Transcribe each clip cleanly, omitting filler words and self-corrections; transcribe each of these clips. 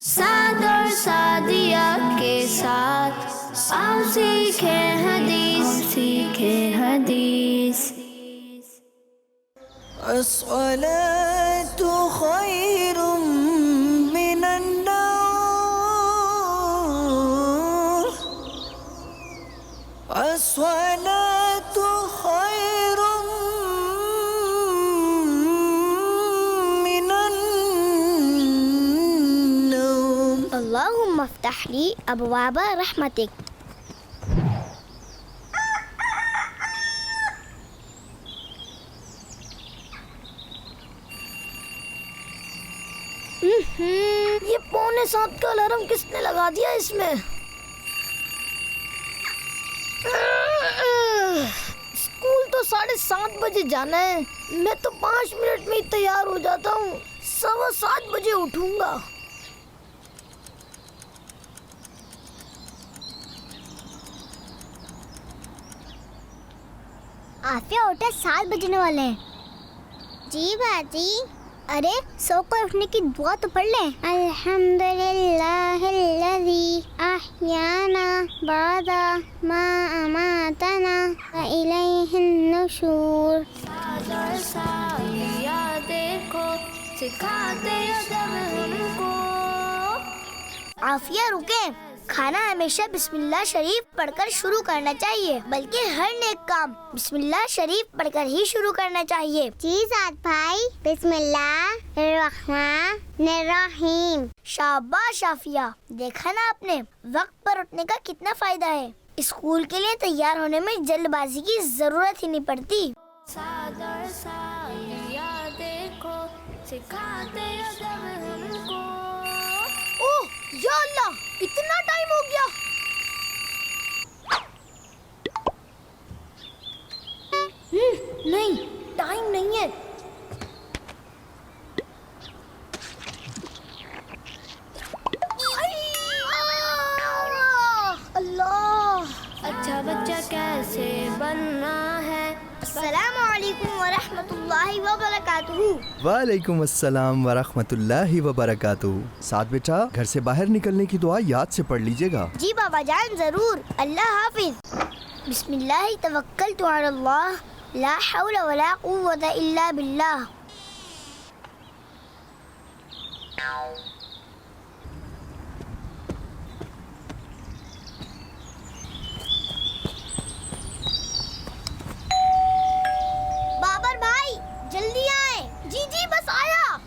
साद और सादिया के साथ आओ सीखे हदीस। अस्सलातु खैरुम मिनन नौम, अस्सलातु खैरुम मिनन नौम। अल्लाहुम्मा फ़्तह ली अबवाब रहमतिक। ये पौने 7 का अलार्म किसने लगा दिया इसमें? स्कूल तो 7:30 बजे जाना है। मैं तो 5 मिनट में ही तैयार हो जाता हूँ। 7:15 बजे उठूंगा। आफिया उठे, 7 बजने वाले हैं। जी बाजी। अरे सो को उठने की दुआ तो पढ़ लें। अल्हम्दुलिल्लाहिल्लज़ी अहयाना बअदा मा अमातना व इलैहिन नुशूर। साद और सादिया देखो सिखाते अदब हमको। आफिया रुके। खाना हमेशा बिस्मिल्लाह शरीफ पढ़कर शुरू करना चाहिए, बल्कि हर नेक काम बिस्मिल्लाह शरीफ पढ़कर ही शुरू करना चाहिए। जी साद भाई। बिस्मिल्लाहिर्रहमानिर्रहीम। शाबाश आफिया, देखा ना आपने वक्त पर उठने का कितना फायदा है। स्कूल के लिए तैयार होने में जल्दबाजी की जरूरत ही नहीं पड़ती। साद और सादिया देखो सिखाते अदब हमको। ओह या अल्लाह, इतना टाइम हो गया। नहीं, टाइम नहीं है। अल्लाह, अच्छा बच्चा कैसे बनना है। अस्सलामु अलैकुम व रहमतुल्लाहि व बरकातुहू। वालेकुम अस्सलाम वरहमतुल्लाहि वबरकातुहू। साथ बेटा, घर से बाहर निकलने की दुआ याद से पढ़ लीजिएगा। जी बाबा जान, जरूर। अल्लाह हाफिज। बिस्मिल्लाहि तवक्कलतु अलल्लाह, ला हौला वला कुव्वता इल्ला बिल्लाह। बाबर भाई जल्दी आए। जी जी बस आया।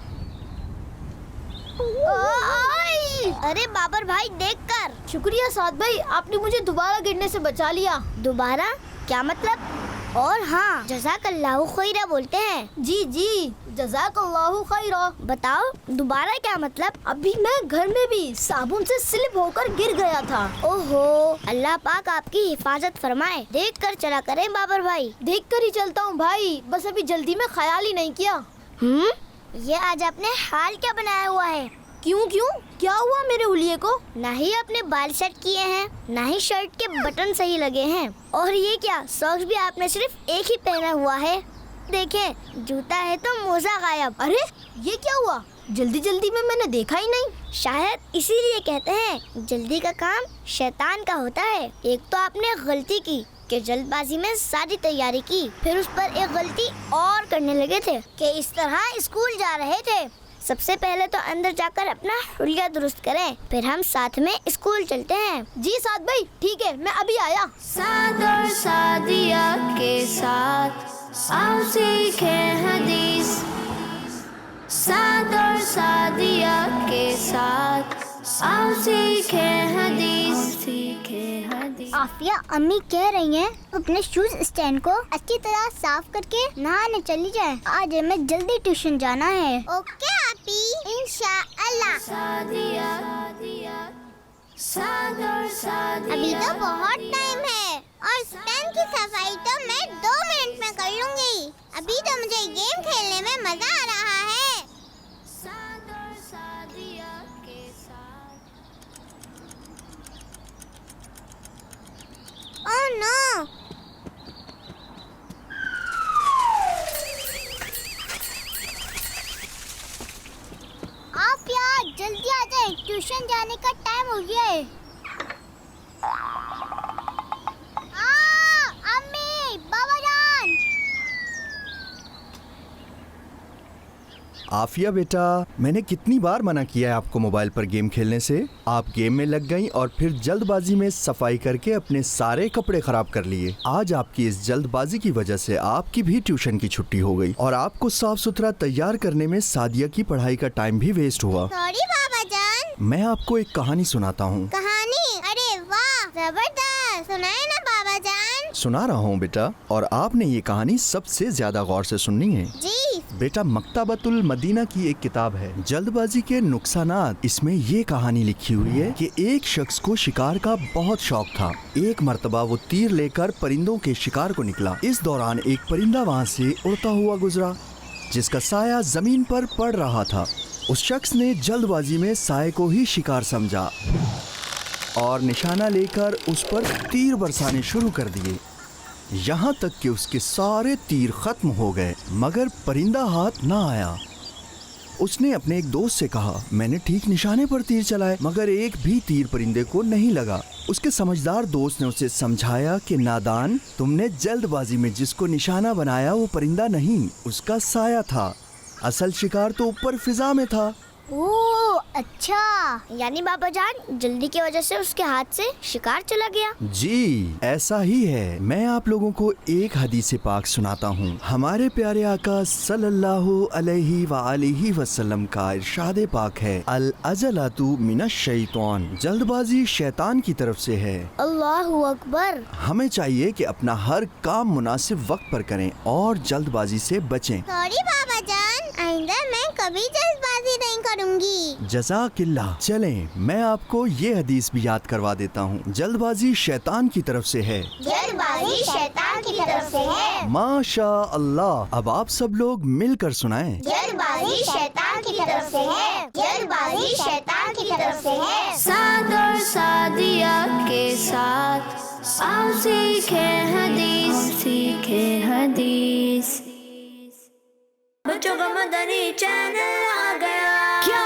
अरे बाबर भाई देखकर। शुक्रिया साद भाई, आपने मुझे दोबारा गिरने से बचा लिया। दोबारा क्या मतलब? और हाँ, जज़ाकल्लाहु खैरा बोलते हैं। जी जी, जज़ाकल्लाहु खैरा। बताओ दोबारा क्या मतलब? अभी मैं घर में भी साबुन से स्लिप होकर गिर गया था। ओहो, अल्लाह पाक आपकी हिफाजत फरमाए। देख कर चला करें बाबर भाई। देख कर ही चलता हूँ भाई, बस अभी जल्दी में ख्याल ही नहीं किया। ये आज आपने हाल क्या बनाया हुआ है? क्यों क्या हुआ मेरे हुलिये को? ना ही आपने बाल सेट किए हैं, ना ही शर्ट के बटन सही लगे हैं, और ये क्या, सॉक्स भी आपने सिर्फ एक ही पहना हुआ है। देखें, जूता है तो मोजा गायब। अरे ये क्या हुआ? जल्दी में मैंने देखा ही नहीं। शायद इसीलिए कहते हैं जल्दी का काम शैतान का होता है। एक तो आपने गलती की कि जल्दबाजी में सारी तैयारी की, फिर उस पर एक गलती और करने लगे थे कि इस तरह स्कूल जा रहे थे। सबसे पहले तो अंदर जाकर अपना हुलिया दुरुस्त करें, फिर हम साथ में स्कूल चलते हैं। जी साद भाई, ठीक है, मैं अभी आया। साद और सादिया के साथ आओ सीखे हदीस। साद और सादिया के साथ आओ सीखे हदीस। आफिया, अम्मी कह रही हैं अपने शूज स्टैंड को अच्छी तरह साफ करके नहाने चली जाए। आज हमें जल्दी ट्यूशन जाना है। ओके आपी, इंशाअल्लाह। सादिया साद और सादिया। अभी तो बहुत टाइम है, और स्टैंड की सफाई तो मैं 2 मिनट में कर लूंगी। अभी तो मुझे गेम खेलने में मजा आ रहा है। साद और सादिया के साथ। Oh no! आप यार जल्दी आ जाए, ट्यूशन ट्यूशन जाने का टाइम हो गया है। अम्मी, बाबा जान। आफिया बेटा, मैंने कितनी बार मना किया है आपको मोबाइल पर गेम खेलने से। आप गेम में लग गईं और फिर जल्दबाजी में सफाई करके अपने सारे कपड़े खराब कर लिए। आज आपकी इस जल्दबाजी की वजह से आपकी भी ट्यूशन की छुट्टी हो गई और आपको साफ सुथरा तैयार करने में सादिया की पढ़ाई का टाइम भी वेस्ट हुआ। सॉरी बाबा जान। मैं आपको एक कहानी सुनाता हूँ। कहानी? अरे वाह, जबरदस्त, सुनाए ना बाबा जान। सुना रहा हूँ बेटा, और आपने ये कहानी सबसे ज्यादा गौर से सुननी है। जी। बेटा, मकतबतुल मदीना की एक किताब है, जल्दबाजी के नुकसानात। इसमें ये कहानी लिखी हुई है कि एक शख्स को शिकार का बहुत शौक था। एक मर्तबा वो तीर लेकर परिंदों के शिकार को निकला। इस दौरान एक परिंदा वहाँ से उड़ता हुआ गुजरा जिसका साया जमीन पर पड़ रहा था। उस शख्स ने जल्दबाजी में साये को ही शिकार समझा और निशाना लेकर उस पर तीर बरसाने शुरू कर दिए, यहाँ तक कि उसके सारे तीर खत्म हो गए, मगर परिंदा हाथ ना आया। उसने अपने एक दोस्त से कहा, मैंने ठीक निशाने पर तीर चलाए मगर एक भी तीर परिंदे को नहीं लगा। उसके समझदार दोस्त ने उसे समझाया कि नादान, तुमने जल्दबाजी में जिसको निशाना बनाया वो परिंदा नहीं, उसका साया था। असल शिकार तो ऊपर फिजा में था। ओह अच्छा, यानी बाबा जान जल्दी की वजह से उसके हाथ से शिकार चला गया। जी ऐसा ही है। मैं आप लोगों को एक हदीस पाक सुनाता हूँ। हमारे प्यारे आका सल्लल्लाहु अलैहि वआलिहि वसल्लम का इरशाद पाक है, अल अजलतु मिनश शैतान, जल्दबाजी शैतान की तरफ से है। अल्लाहु अकबर। हमें चाहिए कि अपना हर काम मुनासिब वक्त पर करें और जल्दबाजी से बचें। सॉरी बाबा जान, आइंदा मैं कभी जल्दबाजी नहीं करूंगी। जज़ाकिल्लाह। चलें, मैं आपको ये हदीस भी याद करवा देता हूँ, जल्दबाजी शैतान की तरफ से है। जल्दबाजी शैतान की तरफ से है। माशा अल्लाह। अब आप सब लोग मिलकर सुनाएं। जल्दबाजी शैतान की तरफ से है। जल्दबाजी शैतान की तरफ से है। साद और सादिया के साथ आओ सीखे हदीस, सीखे हदीस। बच्चों का मदनी चैनल आ गया। क्या